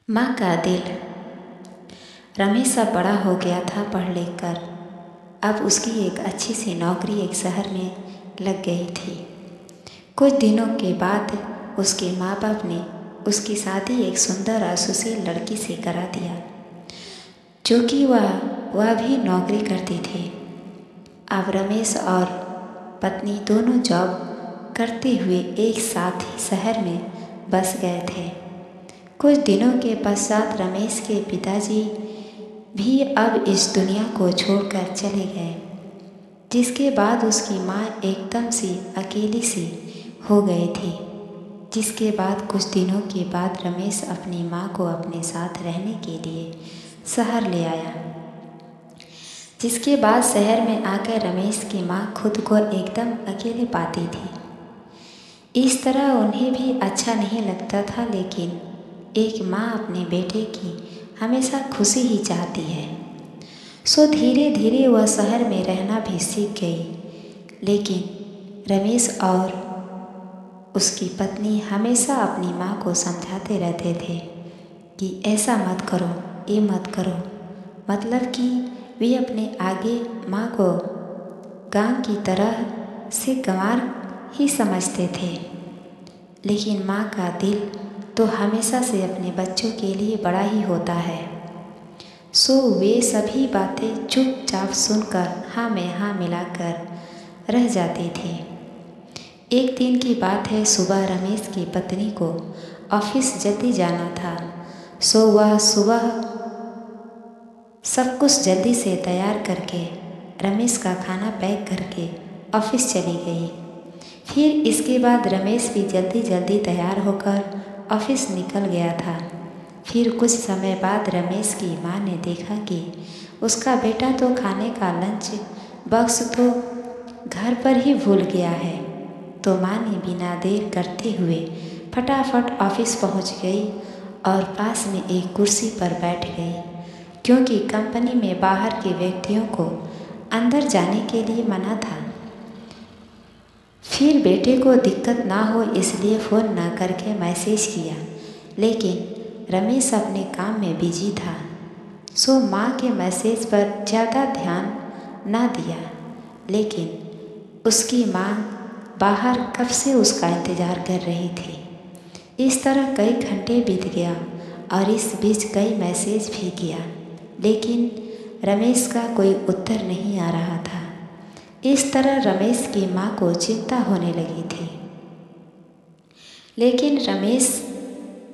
माँ का दिल। रमेश अब बड़ा हो गया था पढ़ लिख कर। अब उसकी एक अच्छी सी नौकरी एक शहर में लग गई थी। कुछ दिनों के बाद उसके माँ बाप ने उसकी शादी एक सुंदर और सुशील लड़की से करा दिया, जो कि वह भी नौकरी करती थी। अब रमेश और पत्नी दोनों जॉब करते हुए एक साथ ही शहर में बस गए थे। कुछ दिनों के पश्चात रमेश के पिताजी भी अब इस दुनिया को छोड़कर चले गए, जिसके बाद उसकी माँ एकदम सी अकेली सी हो गई थी। जिसके बाद कुछ दिनों के बाद रमेश अपनी माँ को अपने साथ रहने के लिए शहर ले आया। जिसके बाद शहर में आकर रमेश की माँ खुद को एकदम अकेले पाती थी। इस तरह उन्हें भी अच्छा नहीं लगता था, लेकिन एक माँ अपने बेटे की हमेशा खुशी ही चाहती है। सो धीरे धीरे वह शहर में रहना भी सीख गई। लेकिन रमेश और उसकी पत्नी हमेशा अपनी माँ को समझाते रहते थे कि ऐसा मत करो, ये मत करो। मतलब कि वे अपने आगे माँ को गांव की तरह से गंवार ही समझते थे। लेकिन माँ का दिल तो हमेशा से अपने बच्चों के लिए बड़ा ही होता है। सो वे सभी बातें चुपचाप सुनकर हाँ में हाँ मिलाकर रह जाती थी। एक दिन की बात है, सुबह रमेश की पत्नी को ऑफिस जल्दी जाना था। सो वह सुबह सब कुछ जल्दी से तैयार करके रमेश का खाना पैक करके ऑफिस चली गई। फिर इसके बाद रमेश भी जल्दी जल्दी तैयार होकर ऑफिस निकल गया था। फिर कुछ समय बाद रमेश की माँ ने देखा कि उसका बेटा तो खाने का लंच बॉक्स तो घर पर ही भूल गया है। तो माँ ने बिना देर करते हुए फटाफट ऑफिस पहुँच गई और पास में एक कुर्सी पर बैठ गई, क्योंकि कंपनी में बाहर के व्यक्तियों को अंदर जाने के लिए मना था। फिर बेटे को दिक्कत ना हो इसलिए फ़ोन ना करके मैसेज किया, लेकिन रमेश अपने काम में बिजी था। सो माँ के मैसेज पर ज़्यादा ध्यान ना दिया। लेकिन उसकी माँ बाहर कब से उसका इंतज़ार कर रही थी। इस तरह कई घंटे बीत गया और इस बीच कई मैसेज भी किया, लेकिन रमेश का कोई उत्तर नहीं आ रहा था। इस तरह रमेश की माँ को चिंता होने लगी थी। लेकिन रमेश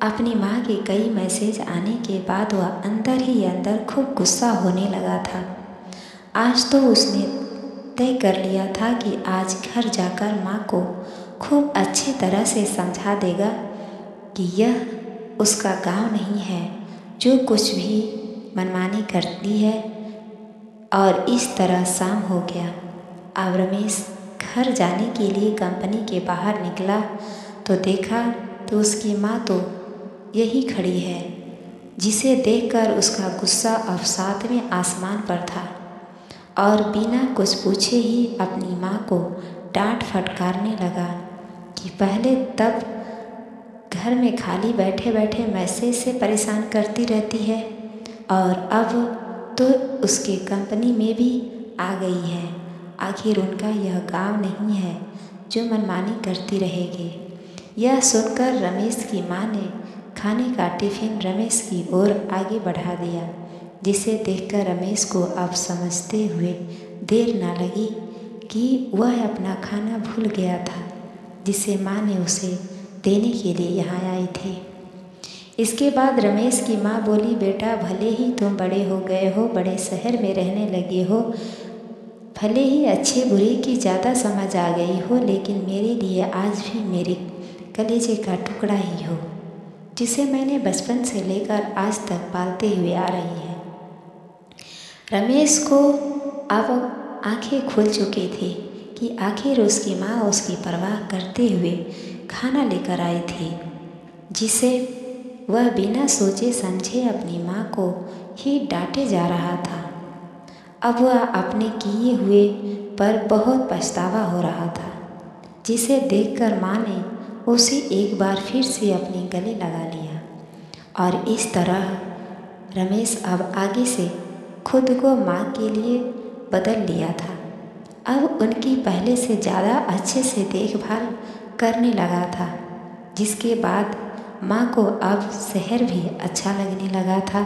अपनी माँ के कई मैसेज आने के बाद वह अंदर ही अंदर खूब गुस्सा होने लगा था। आज तो उसने तय कर लिया था कि आज घर जाकर माँ को खूब अच्छी तरह से समझा देगा कि यह उसका गांव नहीं है जो कुछ भी मनमानी करती है। और इस तरह शाम हो गया। अब रमेश घर जाने के लिए कंपनी के बाहर निकला तो देखा तो उसकी माँ तो यही खड़ी है, जिसे देखकर उसका गुस्सा अब सातवें आसमान पर था और बिना कुछ पूछे ही अपनी माँ को डांट फटकारने लगा कि पहले तब घर में खाली बैठे बैठे मैसेज से परेशान करती रहती है और अब तो उसके कंपनी में भी आ गई है। आखिर उनका यह गांव नहीं है जो मनमानी करती रहेगी। यह सुनकर रमेश की माँ ने खाने का टिफ़िन रमेश की ओर आगे बढ़ा दिया, जिसे देखकर रमेश को अब समझते हुए देर ना लगी कि वह अपना खाना भूल गया था, जिसे माँ ने उसे देने के लिए यहाँ आई थी। इसके बाद रमेश की माँ बोली, बेटा भले ही तुम बड़े हो गए हो, बड़े शहर में रहने लगे हो, भले ही अच्छे बुरे की ज़्यादा समझ आ गई हो, लेकिन मेरे लिए आज भी मेरे कलेजे का टुकड़ा ही हो, जिसे मैंने बचपन से लेकर आज तक पालते हुए आ रही है। रमेश को अब आंखें खुल चुकी थी कि आखिर उसकी माँ उसकी परवाह करते हुए खाना लेकर आई थी, जिसे वह बिना सोचे समझे अपनी माँ को ही डांटे जा रहा था। अब वह अपने किए हुए पर बहुत पछतावा हो रहा था, जिसे देखकर माँ ने उसे एक बार फिर से अपने गले लगा लिया और इस तरह रमेश अब आगे से खुद को माँ के लिए बदल लिया था। अब उनकी पहले से ज़्यादा अच्छे से देखभाल करने लगा था, जिसके बाद माँ को अब शहर भी अच्छा लगने लगा था,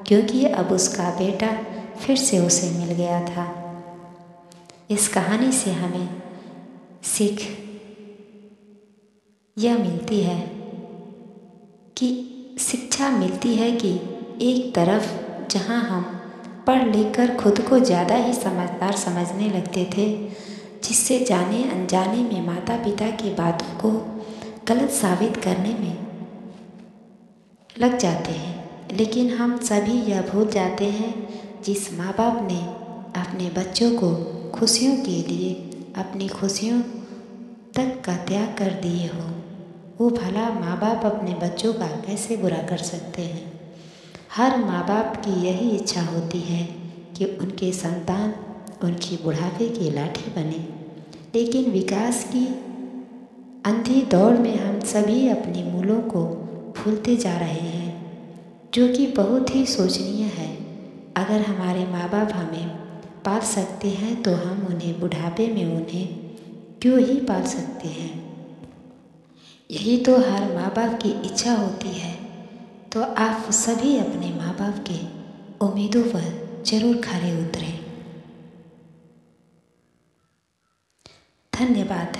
क्योंकि अब उसका बेटा फिर से उसे मिल गया था। इस कहानी से हमें सीख यह मिलती है कि शिक्षा मिलती है कि एक तरफ जहाँ हम पढ़ लिख कर खुद को ज़्यादा ही समझदार समझने लगते थे, जिससे जाने अनजाने में माता पिता की बातों को गलत साबित करने में लग जाते हैं, लेकिन हम सभी यह भूल जाते हैं जिस माँ बाप ने अपने बच्चों को खुशियों के लिए अपनी खुशियों तक का त्याग कर दिए हो, वो भला माँ बाप अपने बच्चों का कैसे बुरा कर सकते हैं। हर माँ बाप की यही इच्छा होती है कि उनके संतान उनकी बुढ़ापे की लाठी बने, लेकिन विकास की अंधी दौड़ में हम सभी अपने मूलों को भूलते जा रहे हैं, जो कि बहुत ही शोचनीय है। अगर हमारे माँ बाप हमें पाल सकते हैं तो हम उन्हें बुढ़ापे में उन्हें क्यों ही पाल सकते हैं। यही तो हर माँ बाप की इच्छा होती है। तो आप सभी अपने माँ बाप के उम्मीदों पर जरूर खरे उतरें। धन्यवाद।